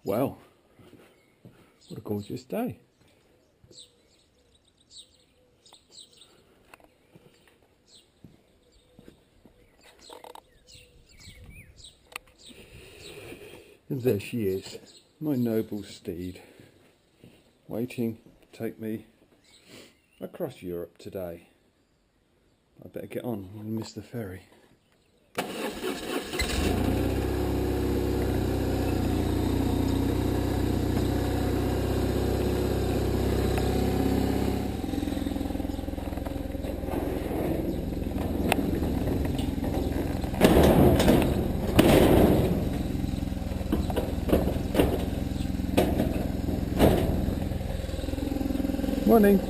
Well, what a gorgeous day. And there she is, my noble steed, waiting to take me across Europe today. I better get on, I'll miss the ferry. Morning.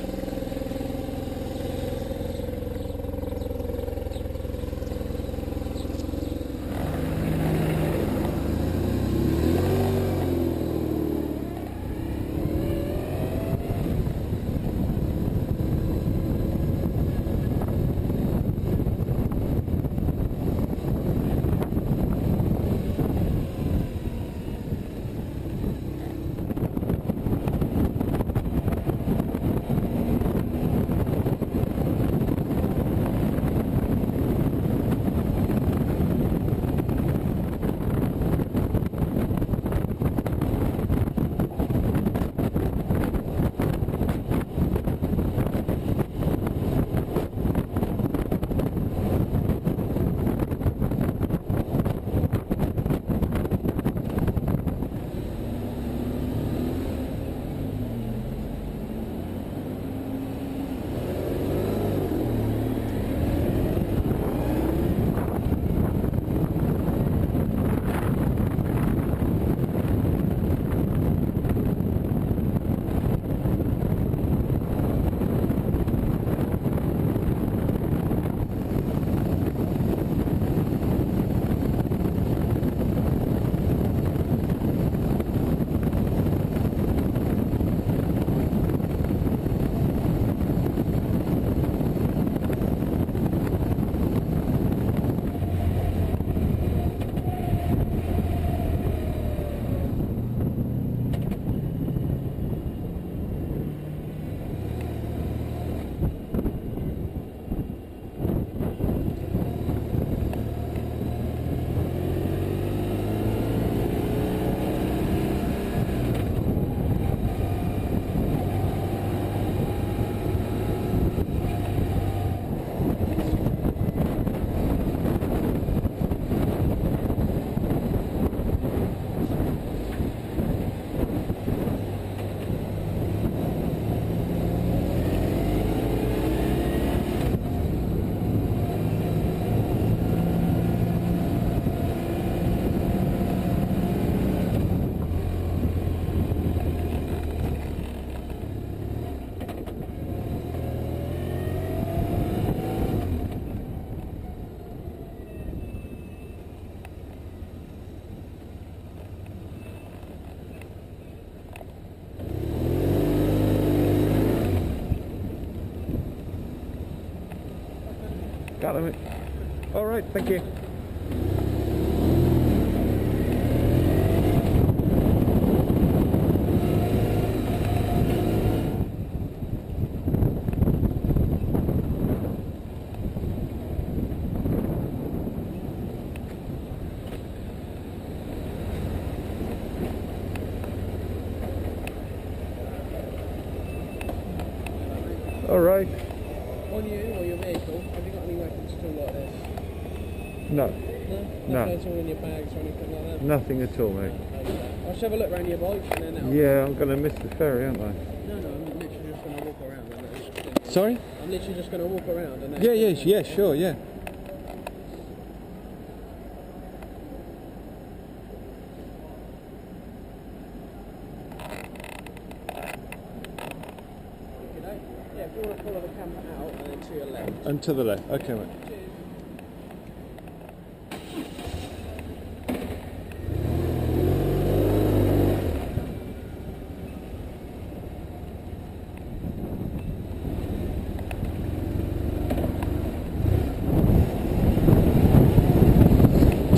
Got him. All right, thank you. All right. On you or your vehicle, have you got any weapons at all like this? No. No? No. At all in your bags or anything like that? Nothing at all, mate. Okay. I'll just have a look around your bike and then it'll... Yeah, I'm going to miss the ferry, aren't I? No, I'm literally just going to walk around and then... Sorry? I'm literally just going to walk around and then... Yeah, sure, yeah. Yeah, if you want to follow the camera out and then to your left. And to the left, okay, mate.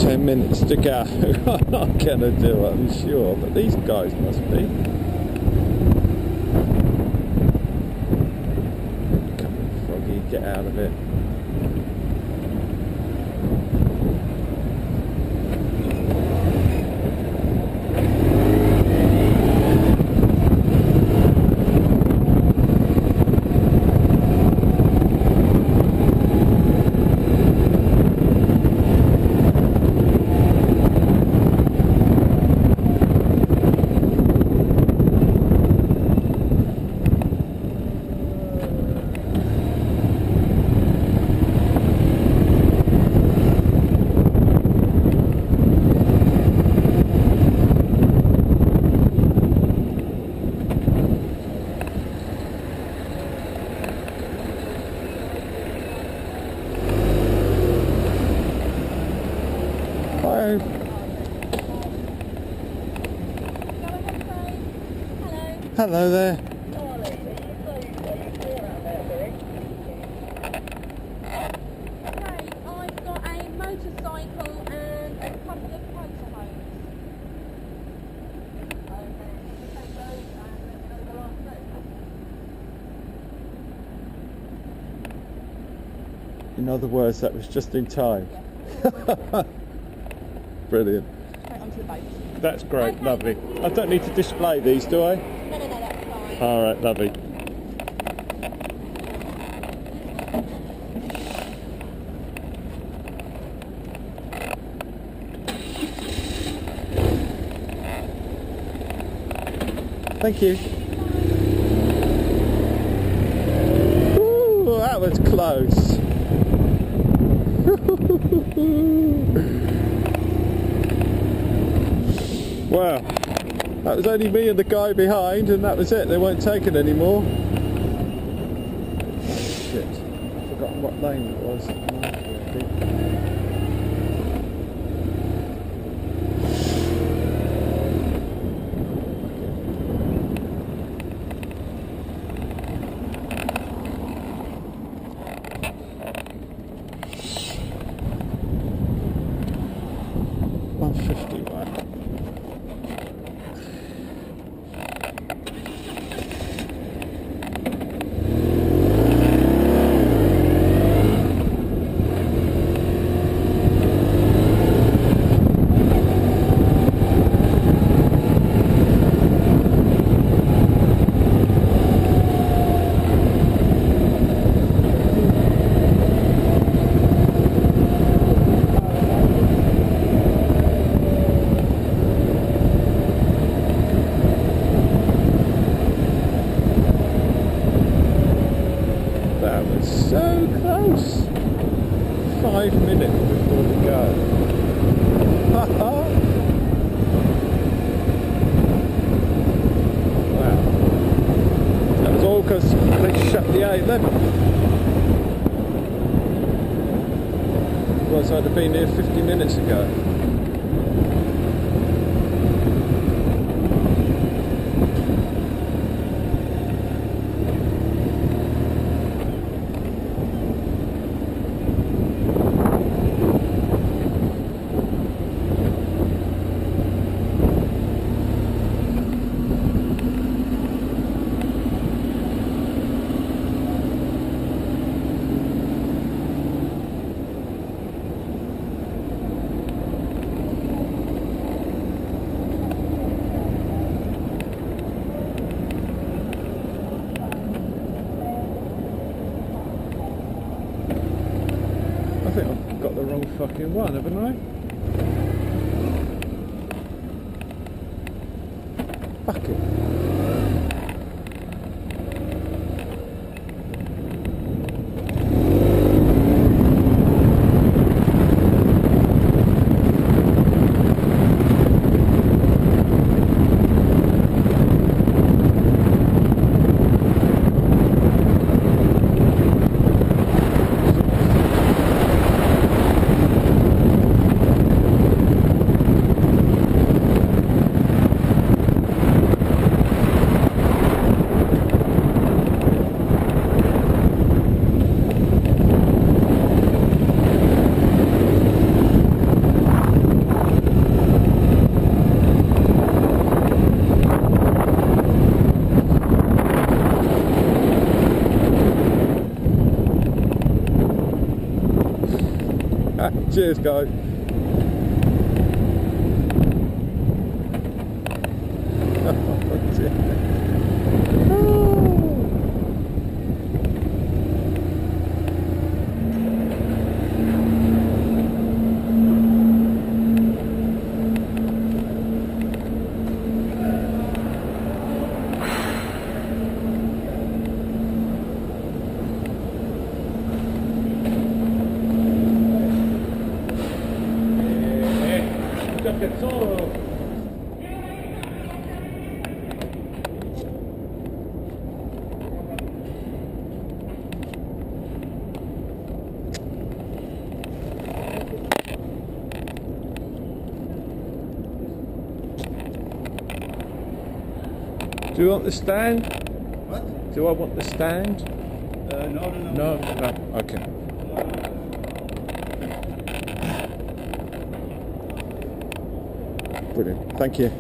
10 minutes to go. I'm not gonna do it, I'm sure, but these guys must be. Come on, Froggy, get out of it. Hello there. I've got a motorcycle and a couple of motorhomes. In other words, that was just in time. Yeah. Brilliant. Straight onto the boat. That's great, Okay. lovely. I don't need to display these, do I? No, that's fine. Alright, lovely. Thank you. Ooh, that was close. Wow, that was only me and the guy behind, and that was it. They weren't taking any more. Shit, I've forgotten what lane it was. That was so close. 5 minutes before we go. Wow. That was all because they shut the A11. Otherwise I'd have been here 50 minutes ago. I think I've got the wrong fucking one, haven't I? Fuck it. Cheers, guys. Oh, dear. Do you want the stand? What? Do I want the stand? No. No. Okay. Brilliant. Thank you.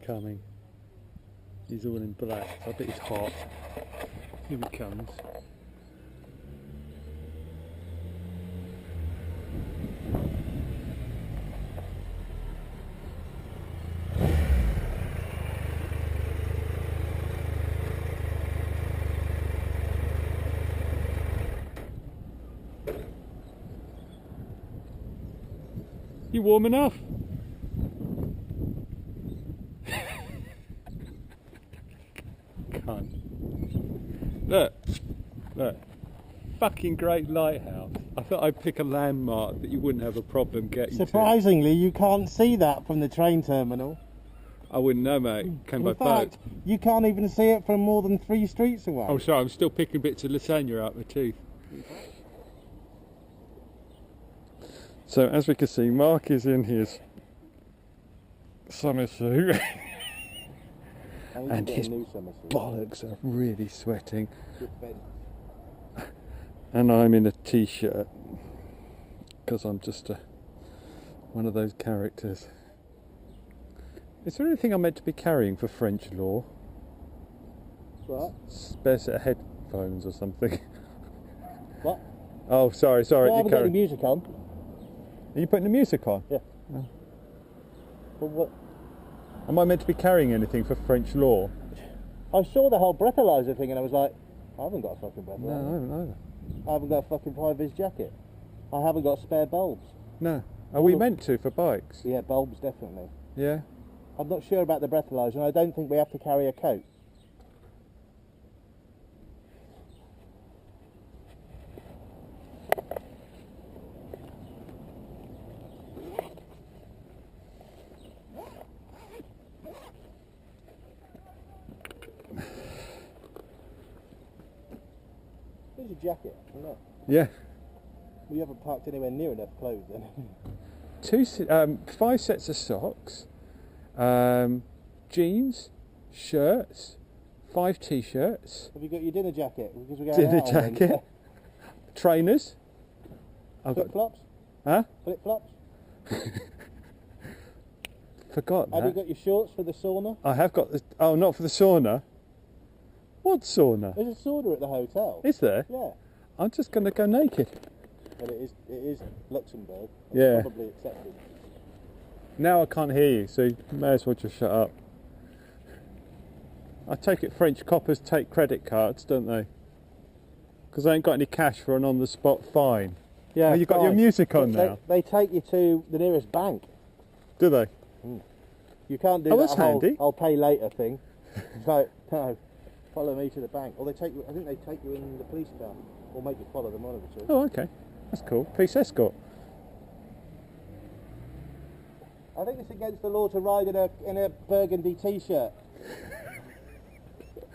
Coming. He's all in black. I bet he's hot. Here he comes. You warm enough? Look, fucking great lighthouse. I thought I'd pick a landmark that you wouldn't have a problem getting Surprisingly, you can't see that from the train terminal. to. I wouldn't know, mate. Came by In fact, boat. you can't even see it from more than 3 streets away. Oh, sorry, I'm still picking bits of lasagna out my teeth. So, as we can see, Mark is in his summer suit. And his bollocks are really sweating. And I'm in a t-shirt because I'm just one of those characters. Is there anything I'm meant to be carrying for French law? What? Spare set of headphones or something? What? Oh, sorry. I haven't got any music on. Are you putting the music on? Yeah. Oh. Well, what? Am I meant to be carrying anything for French law? I saw the whole breathalyzer thing and I was like, I haven't got a fucking breathalyzer. No, I haven't either. I haven't got a fucking high-vis jacket. I haven't got spare bulbs. No. Are we meant to for bikes? Yeah, bulbs definitely. Yeah? I'm not sure about the breathalyzer and I don't think we have to carry a coat. Here's your jacket. Look. Yeah. We haven't parked anywhere near enough clothes then. 5 sets of socks, jeans, shirts, 5 t-shirts, Have you got your dinner jacket? Because we're going dinner out on Wednesday. jacket, trainers. I've got, Flip flops? huh? Flip flops? Forgot Have you that. got your shorts for the sauna? I have got the. Oh, not for the sauna. What sauna? There's a sauna at the hotel. Is there? Yeah. I'm just going to go naked. But it is Luxembourg. It's Yeah. probably accepted. Now I can't hear you, so you may as well just shut up. I take it French coppers take credit cards, don't they? Because I ain't got any cash for an on-the-spot fine. Yeah. Oh, you got your music on But now? They take you to the nearest bank. Do they? You can't do Oh, that that's whole handy. I'll pay later thing. So, no. Follow me to the bank. Or they take you, I think they take you in the police car. Or make you follow them, one of the two. Oh, okay. That's cool. Police escort. I think it's against the law to ride in a burgundy t-shirt.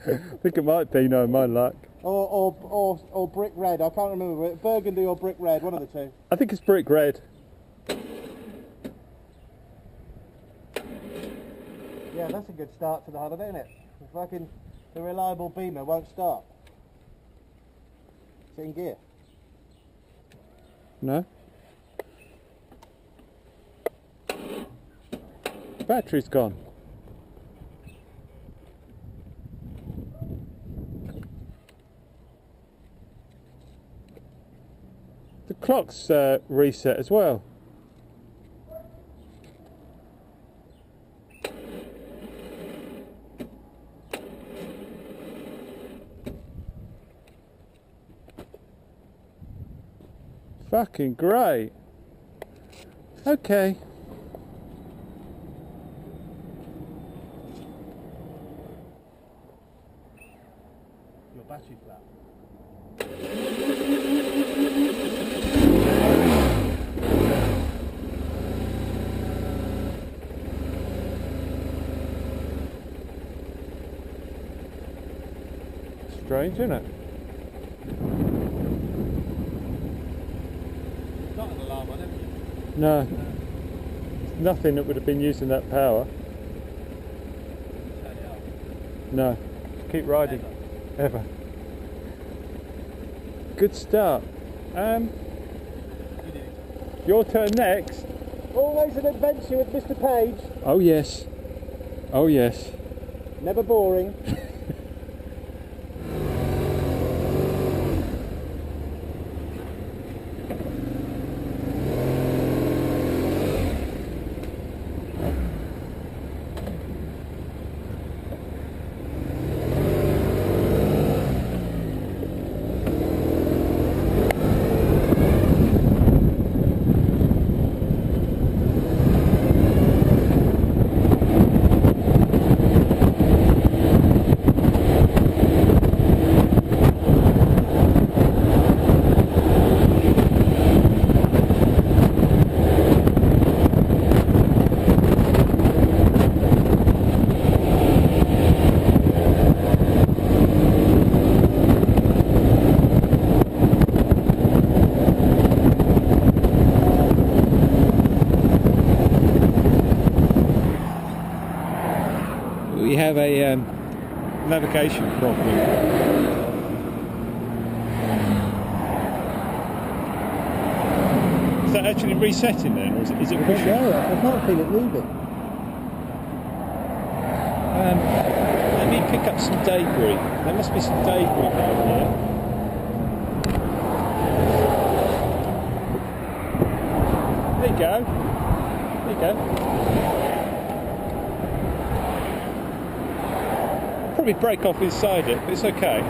I think it might be, no, my luck. Or brick red. I can't remember. Burgundy or brick red, one of the two. I think it's brick red. Yeah, that's a good start to the holiday, isn't it? Fucking the reliable Beamer won't start. It's in gear. No? Battery's gone. The clock's reset as well. Fucking great. Okay. Your battery flat. Strange, isn't it? Not an alarm on it. No. Nothing that would have been using that power. Turn it off. No. Keep riding. Ever. Good start. Your turn next. Always an adventure with Mr. Page. Oh yes. Oh yes. Never boring. We have a navigation problem. Is that actually resetting then, or is it pushing? I can't feel it moving. Let me pick up some debris. There must be some debris down here. There you go. There you go. Probably break off inside it, but it's okay.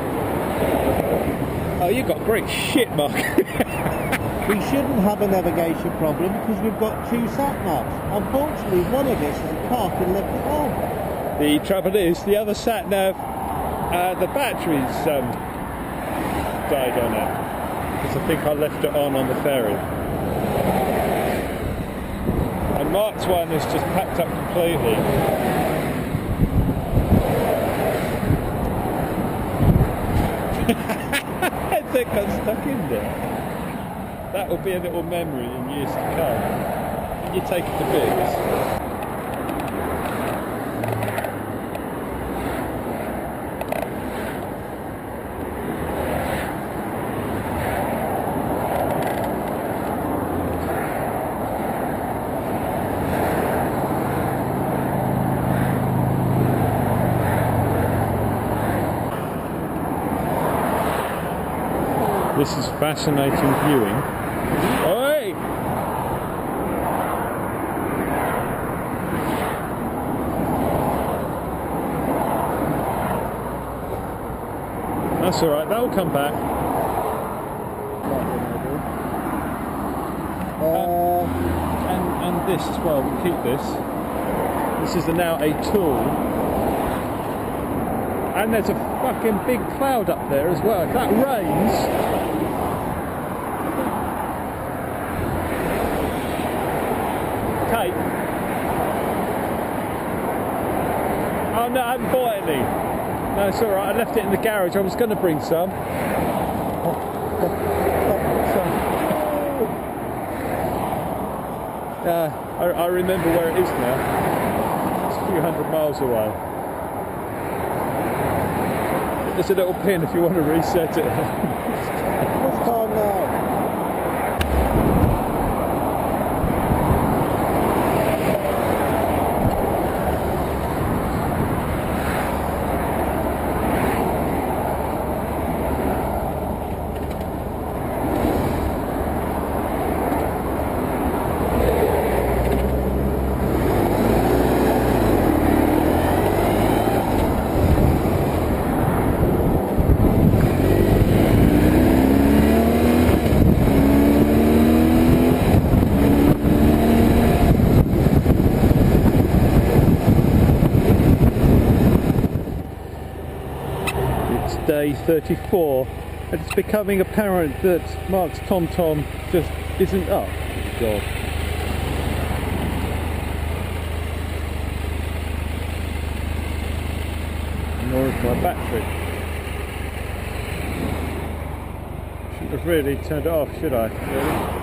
Oh, you've got great shit, Mark. We shouldn't have a navigation problem because we've got 2 sat-navs. Unfortunately, one of us is parked and left at home. The trouble is, the other sat nav, the battery's died on it because I think I left it on the ferry. And Mark's one is just packed up completely. got stuck in there. That will be a little memory in years to come. You take it to Beemers. This is fascinating viewing. Oi! That's alright, that'll come back. And this as well, we'll keep this. This is now a tool. And there's a fucking big cloud up there as well. If that rains... Kate? Oh no, I haven't bought any. No, it's alright, I left it in the garage. I was going to bring some. I remember where it is now. It's a few hundred miles away. There's a little pin if you want to reset it. What's time now? Day 34, and it's becoming apparent that Mark's TomTom just isn't up. God. Nor is my battery. Shouldn't have really turned it off, should I? Really?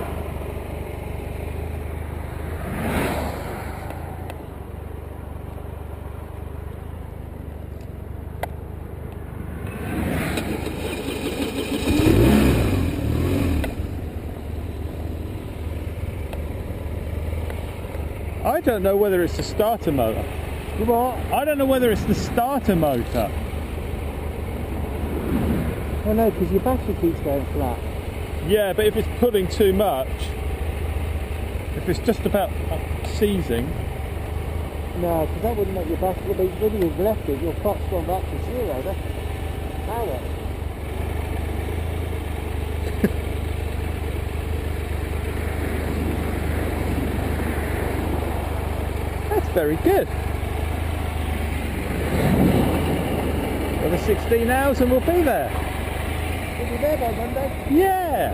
I don't know whether it's the starter motor. What? I don't know whether it's the starter motor. Oh no, because your battery keeps going flat. Yeah, but if it's pulling too much, if it's just about seizing. No, because that wouldn't make your battery. When you've left it, your clock's gone back to zero. That's power. Very good. Another 16 hours and we'll be there. We'll be there by Monday? Yeah.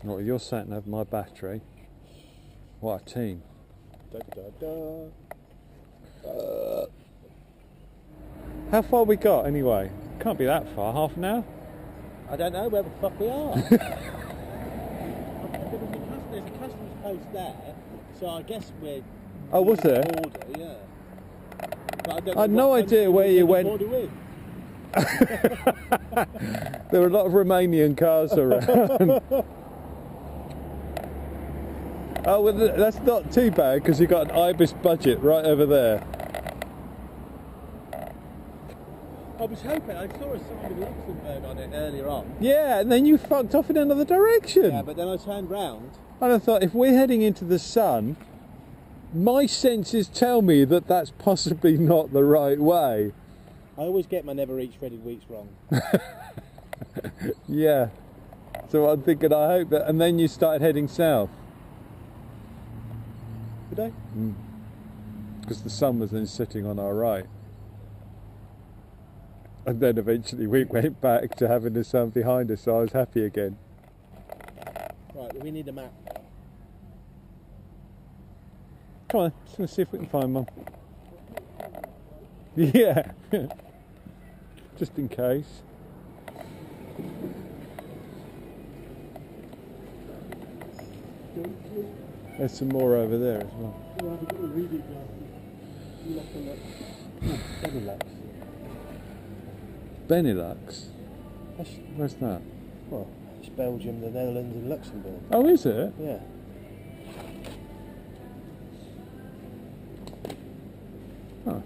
Well, you're sat nav my battery. What a team. Da, da, da. How far we got anyway? Can't be that far, half an hour? I don't know where the fuck we are. There's a customs post there, so I guess we're... Oh, was there? Border, yeah. But I had no idea where you went. There were a lot of Romanian cars around. Oh, well, that's not too bad because you've got an Ibis budget right over there. I was hoping, I saw a sign with Luxembourg on it earlier on. Yeah, and then you fucked off in another direction. Yeah, but then I turned round. And I thought, if we're heading into the sun, my senses tell me that that's possibly not the right way. I always get my never eat shredded wheats wrong. Yeah. So I'm thinking, I hope that, and then you started heading south. Did I? Because the sun was then sitting on our right. And then eventually we went back to having the sun behind us, so I was happy again. Right, well, we need a map. Come on, just gonna see if we can find one. Yeah. Just in case. There's some more over there as well. Benelux. Benelux? Where's that? Well, it's Belgium, the Netherlands and Luxembourg. Oh, is it? Yeah. Oh.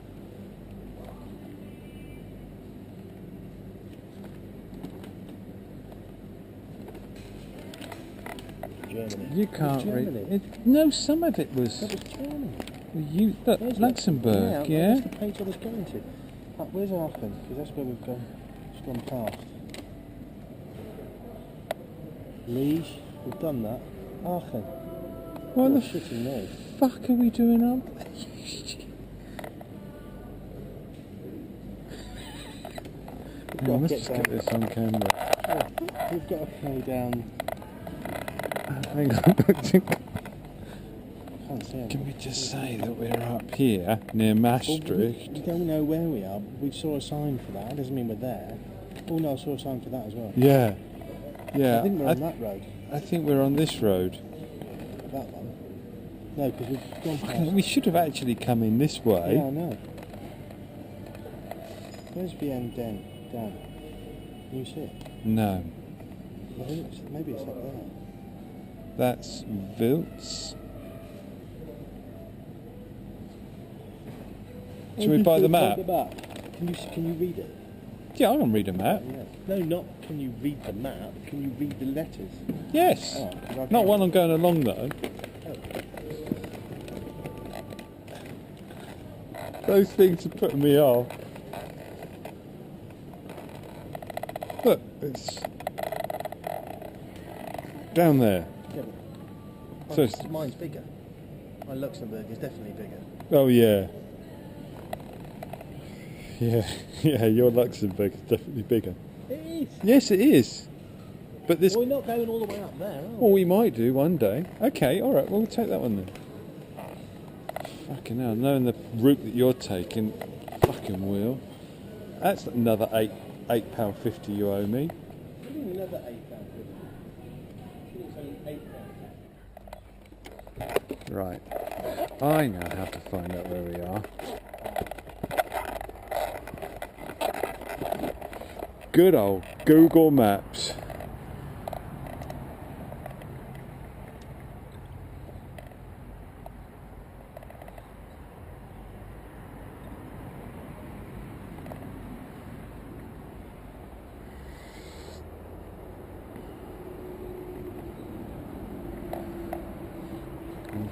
Germany. You can't read Germany. it. No, some of it was. That was Germany. Look, Where's Luxembourg, yeah? That's the page I was going to. Where's Aachen? Because that's where we've gone. Just gone past. Liège, we've done that. Aachen. What the shitting me. fuck are we doing up? Yeah, let's just get this on camera. We've got to go down. Hang on. Can't see Can we just say that we're up here near Maastricht? We don't know where we are. We saw a sign for that. It doesn't mean we're there. Oh no, I saw a sign for that as well. Yeah. Yeah. I think we're on that road. I think we're on this road. That one. No, because we've gone past. We should have actually come in this way. Yeah, I know. Where's BN down? Can you see it? No. I think maybe it's up there. That's Wiltz. Should we buy the map? Can you read it? Yeah, I can read a map. Yeah. No, not can you read the map, can you read the letters? Yes. Oh, 'cause I Not can't. while I'm going along though. Those things are putting me off. Look, it's down there. Yeah, but So it's- mine's bigger. My Luxembourg is definitely bigger. Oh yeah. Yeah, yeah, your Luxembourg is definitely bigger. It is. Yes, it is. But this, We're not going all the way up there, are we? well, we might do one day. Okay, all right, well, we'll take that one then. Fucking hell, knowing the route that you're taking, fucking wheel. That's another £8.50 you owe me. Another £8. It's only £8. Right, I know how to find out where we are. Good old Google Maps.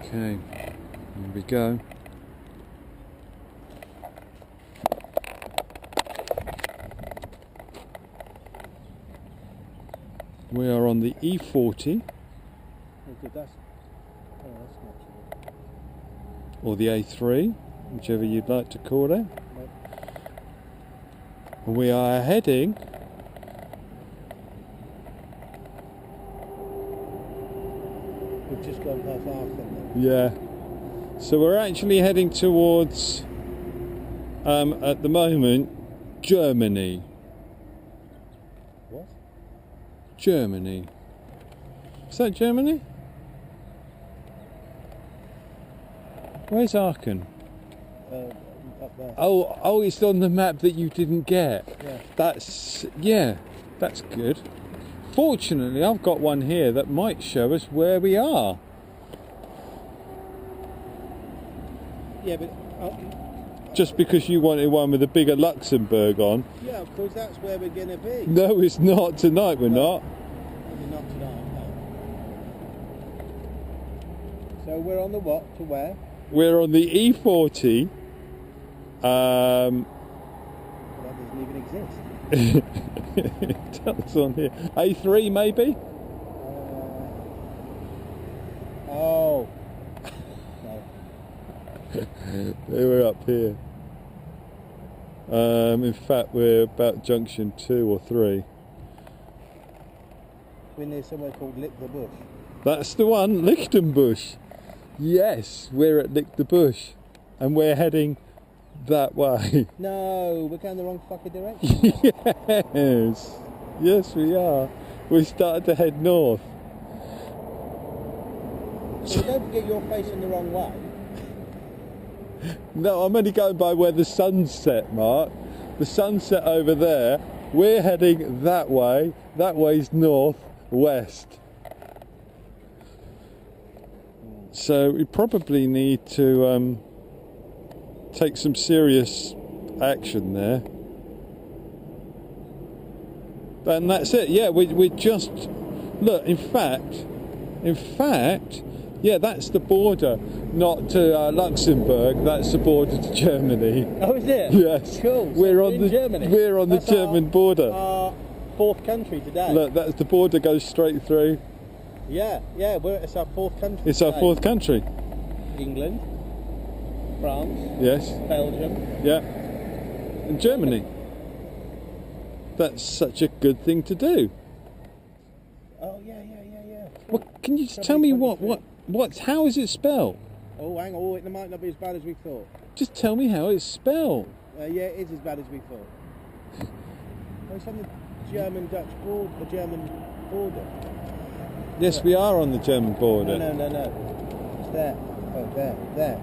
Okay, here we go. We are on the E40 That's not true. or the A3, whichever you'd like to call it. And we are heading We've just gone past Aachen then. yeah. So we're actually heading towards at the moment Germany. What? Germany. Is that Germany? Where's Aachen? Up there. Oh, it's on the map that you didn't get. Yeah. That's good. Fortunately, I've got one here that might show us where we are. Yeah, but Just because you wanted one with a bigger Luxembourg on. yeah, of course that's where we're going to be. No, it's not tonight. We're not. Not tonight, no. So we're on the what? To where? We're on the E40. That doesn't even exist. Tell us on here. A3 maybe? Oh. No. We're up here. In fact, we're about junction 2 or 3. We're near somewhere called Lick the Bush. That's the one, Lichtenbusch. Yes, we're at Lick the Bush, and we're heading that way. No, we're going the wrong fucking direction. Yes, we are. We started to head north. So don't forget you're facing the wrong way. No, I'm only going by where the sun's set, Mark. The sun's set over there. We're heading that way. That way's north, west. So we probably need to take some serious action there. And that's it. Yeah, we just look. In fact, yeah, that's the border, not to Luxembourg. That's the border to Germany. Oh, is it? Yes. Cool. We're So on in the Germany. We're on That's the German border. Our fourth country today. Look, that's the border goes straight through. Yeah, it's our fourth country. It's our today. fourth country. England, France, Yes. Belgium. Yeah. And Germany. That's such a good thing to do. Oh yeah. Well, can you just tell me how is it spelled? Oh, hang on. Oh, it might not be as bad as we thought. Just tell me how it's spelled. Yeah, it is as bad as we thought. Oh, it's on the German-Dutch border, the German border. Yes, we are on the German border. No. It's there. Oh, there.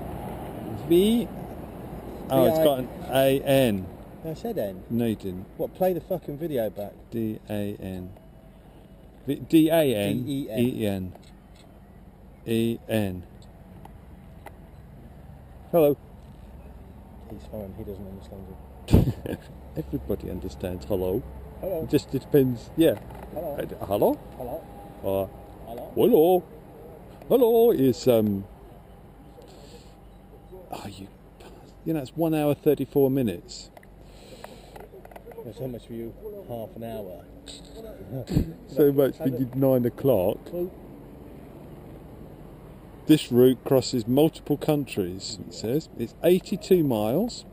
V. Oh, it's got an A-N. No, I said N. No, you didn't. What, play the fucking video back. D-A-N. D-A-N. E-E-N. E-N. Hello. He's fine, he doesn't understand it. Everybody understands hello. Hello. It just depends, yeah. Hello. Hello? Hello. Hello? Hello. Hello is, you know, it's 1 hour 34 minutes. There's so much for you, half an hour. So much for you 9 o'clock. This route crosses multiple countries, it says. It's 82 miles.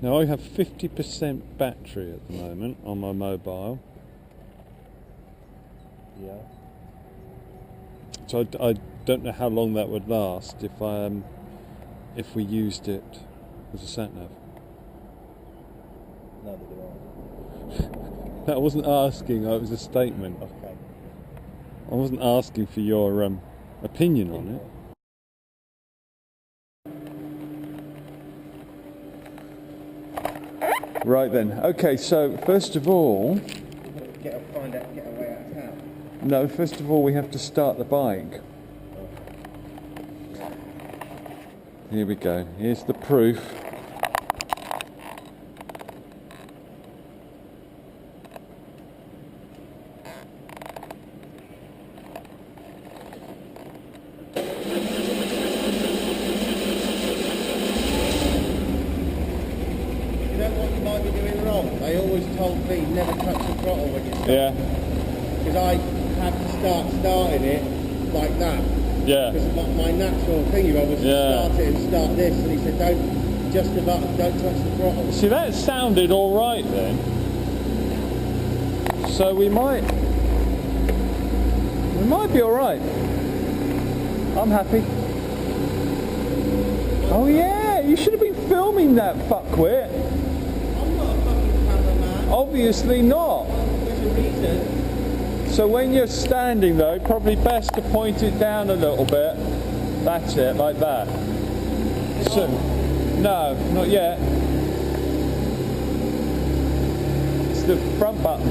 Now I have 50% battery at the moment on my mobile. Yeah. So I don't know how long that would last if we used it as a sat-nav. No, they won't. That wasn't asking, it was a statement. Okay. I wasn't asking for your opinion on it. Right then. Okay, so first of all, Get a way out of town. no, first of all we have to start the bike. Here we go. Here's the proof. They always told me never touch the throttle when you start. Yeah. Because I had to starting it like that. Yeah. Because my natural thing was to start it and start this, and he said don't touch the throttle. See, that sounded all right then. So we might be all right. I'm happy. Oh yeah, you should have been filming that fuckwit. I'm not a fucking cameraman. Obviously not. There's a reason. So when you're standing though, probably best to point it down a little bit. That's it, like that. So, no, not yet. It's the front button.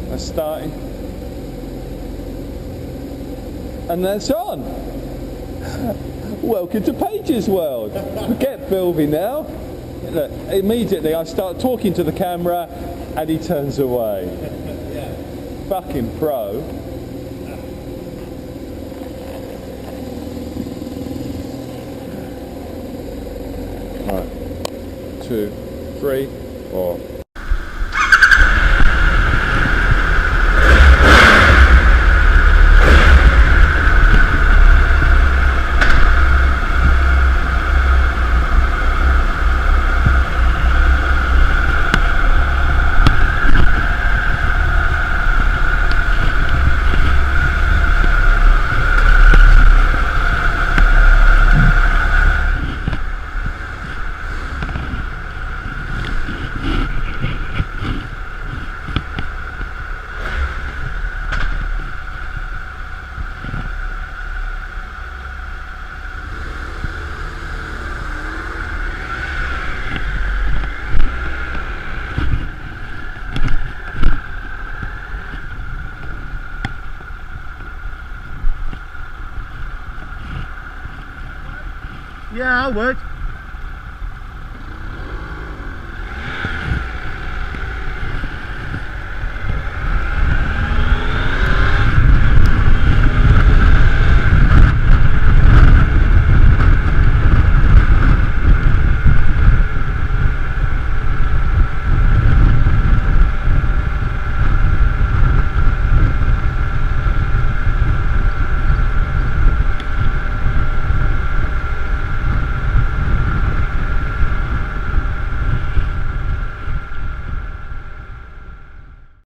That's starting. And that's on. Welcome to Page's world. Forget filming now. Look, immediately I start talking to the camera and he turns away. Yeah. fucking pro. Right. 2, 3, 4. Yeah, I would.